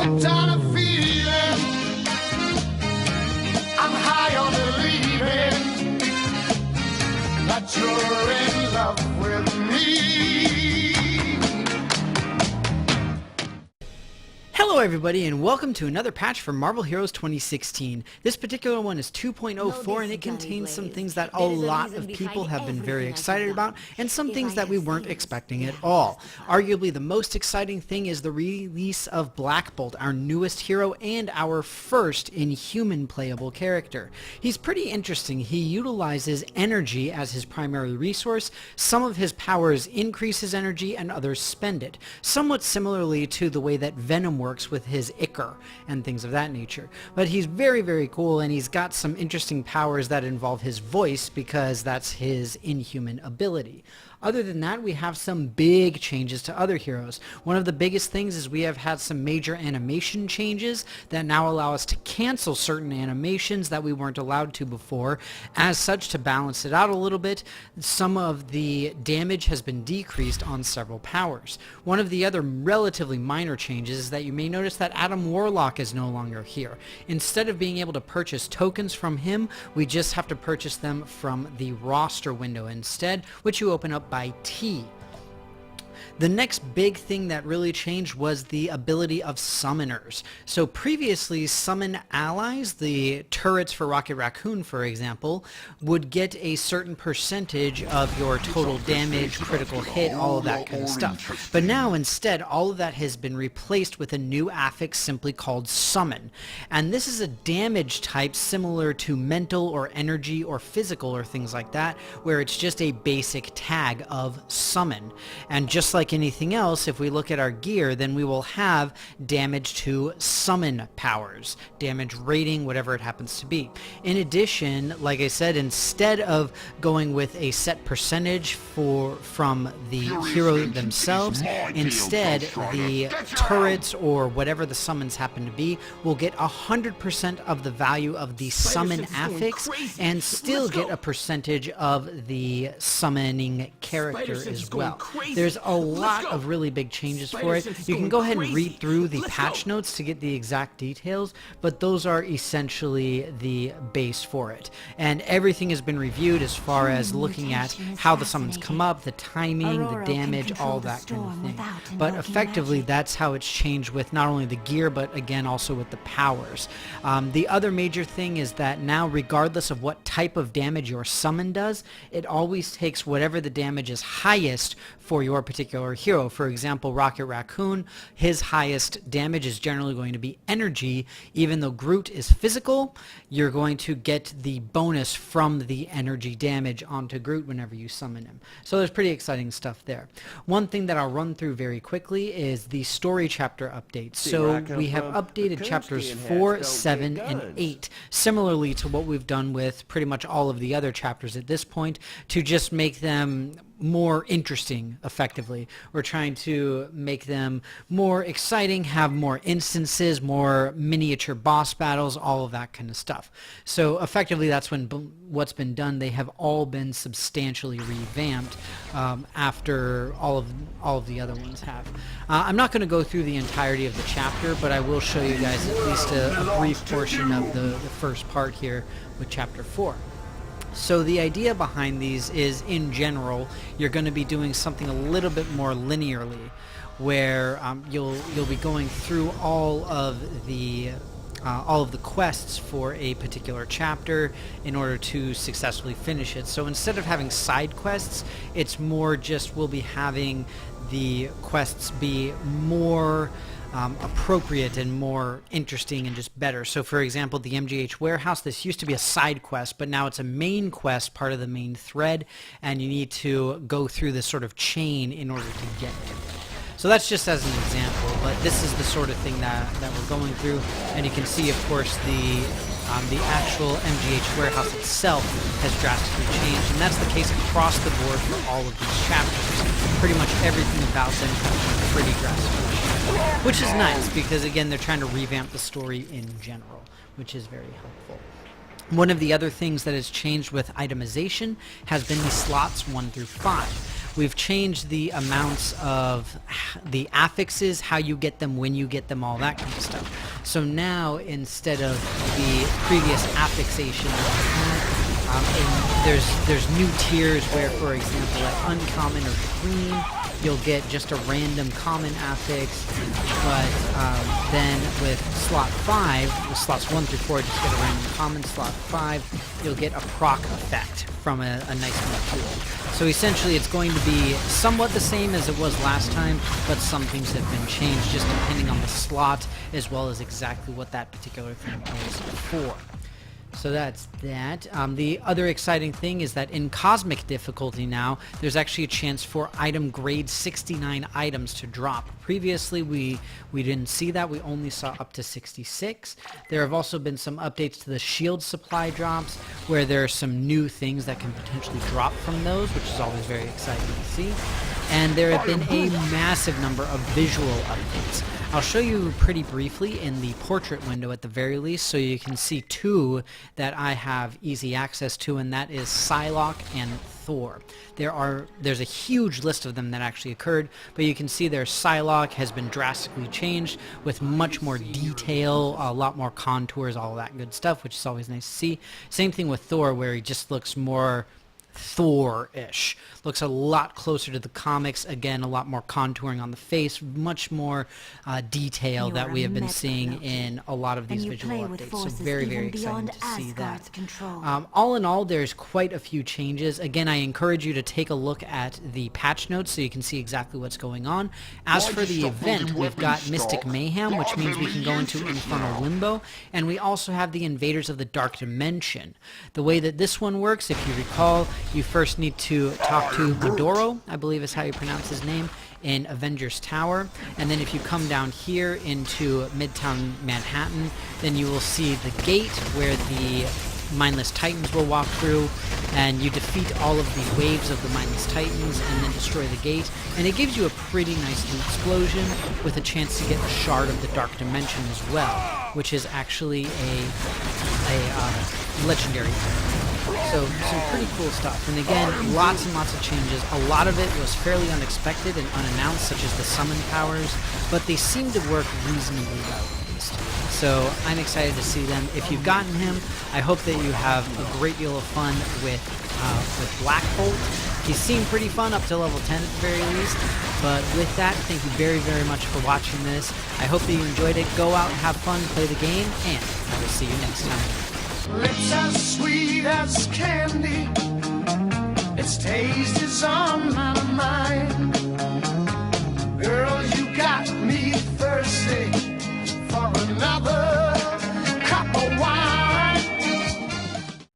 Hooked on a feeling, I'm high on believing that you're in love with me. Hello everybody and welcome to another patch for Marvel Heroes 2016. This particular one is 2.04 and it contains some things that a lot of people have been very excited about and some things that we weren't expecting at all. Arguably the most exciting thing is the release of Black Bolt, our newest hero and our first Inhuman playable character. He's pretty interesting. He utilizes energy as his primary resource. Some of his powers increase his energy and others spend it. Somewhat similarly to the way that Venom works with his Ichor and things of that nature. But he's very, very cool, and he's got some interesting powers that involve his voice because that's his Inhuman ability. Other than that, we have some big changes to other heroes. One of the biggest things is we have had some major animation changes that now allow us to cancel certain animations that we weren't allowed to before. As such, to balance it out a little bit, some of the damage has been decreased on several powers. One of the other relatively minor changes is that you may notice that Adam Warlock is no longer here. Instead of being able to purchase tokens from him, we just have to purchase them from the roster window instead, which you open up by T. The next big thing that really changed was the ability of summoners. So previously, summon allies, the turrets for Rocket Raccoon, for example, would get a certain percentage of your total damage, critical hit, all of that kind of stuff. But now, instead, all of that has been replaced with a new affix simply called Summon. And this is a damage type similar to mental or energy or physical or things like that, where it's just a basic tag of Summon. And just like anything else, if we look at our gear, then we will have damage to summon powers, damage rating, whatever it happens to be. In addition, like I said, instead of going with a set percentage from the hero themselves, instead the turrets or whatever the summons happen to be will get 100% of the value of the summon affix and still get a percentage of the summoning character as well. There's a lot of really big changes for it. You can go ahead and read through the patch notes to get the exact details, but those are essentially the base for it. And everything has been reviewed as far as looking at how the summons come up, the timing, the damage, all that kind of thing. But effectively, that's how it's changed with not only the gear, but again also with the powers. The other major thing is that now, regardless of what type of damage your summon does, it always takes whatever the damage is highest for your particular hero. For example, Rocket Raccoon, his highest damage is generally going to be energy. Even though Groot is physical, you're going to get the bonus from the energy damage onto Groot whenever you summon him. So there's pretty exciting stuff there. One thing that I'll run through very quickly is the story chapter updates. So we have updated chapters 4, 7, and 8, similarly to what we've done with pretty much all of the other chapters at this point, to just make them more interesting, effectively. We're trying to make them more exciting, have more instances, more miniature boss battles, all of that kind of stuff. So effectively, that's what's been done. They have all been substantially revamped after all of the other ones have. I'm not going to go through the entirety of the chapter, but I will show you guys at least a brief portion of the first part here with chapter 4. So the idea behind these is, in general, you're going to be doing something a little bit more linearly, where you'll be going through all of the quests for a particular chapter in order to successfully finish it. So instead of having side quests, it's more just we'll be having the quests be more appropriate and more interesting and just better. So for example, the MGH warehouse, this used to be a side quest, but now it's a main quest, part of the main thread, and you need to go through this sort of chain in order to get to it. So that's just as an example, but this is the sort of thing that we're going through, and you can see, of course, the actual MGH warehouse itself has drastically changed, and that's the case across the board for all of these chapters. Pretty much everything about them has pretty drastically changed, which is nice because, again, they're trying to revamp the story in general, which is very helpful. One of the other things that has changed with itemization has been the slots 1 through 5. we've changed the amounts of the affixes, how you get them, when you get them, all that kind of stuff. So now, instead of the previous affixation there's new tiers where, for example, at uncommon or green, you'll get just a random common affix, but then with slot 5, with slots 1 through 4, just get a random common. Slot 5, you'll get a proc effect from a nice new tool. So essentially it's going to be somewhat the same as it was last time, but some things have been changed just depending on the slot, as well as exactly what that particular thing is for. So that's that. The other exciting thing is that in Cosmic difficulty now, there's actually a chance for item grade 69 items to drop. Previously, we didn't see that. We only saw up to 66. There have also been some updates to the shield supply drops, where there are some new things that can potentially drop from those, which is always very exciting to see. And there have been a massive number of visual updates. I'll show you pretty briefly in the portrait window at the very least, so you can see two that I have easy access to, and that is Psylocke and Thor. There's a huge list of them that actually occurred, but you can see their Psylocke has been drastically changed with much more detail, a lot more contours, all that good stuff, which is always nice to see. Same thing with Thor, where he just looks more Thor-ish. Looks a lot closer to the comics. Again, a lot more contouring on the face, much more detail that we have been seeing in a lot of these visual updates. So very, very exciting to see that. All in all, there's quite a few changes. Again, I encourage you to take a look at the patch notes so you can see exactly what's going on. As for the event, we've got Mystic Mayhem, which means we can go into Infernal Limbo, and we also have the Invaders of the Dark Dimension. The way that this one works, if you recall, you first need to talk to Medoro, I believe is how you pronounce his name, in Avengers Tower, and then if you come down here into Midtown Manhattan, then you will see the gate where the Mindless Titans will walk through, and you defeat all of the waves of the Mindless Titans and then destroy the gate, and it gives you a pretty nice loot explosion with a chance to get a Shard of the Dark Dimension as well, which is actually a legendary item. So some pretty cool stuff, and again, lots and lots of changes. A lot of it was fairly unexpected and unannounced, such as the summon powers, but they seem to work reasonably well at least. So I'm excited to see them. If you've gotten him, I hope that you have a great deal of fun with Black Bolt. He seemed pretty fun up to level 10 at the very least, but with that, thank you very, very much for watching this. I hope that you enjoyed it. Go out and have fun, play the game, and I will see you next time. Lips as sweet as candy, its taste is on my mind. Girl, you got me thirsty for another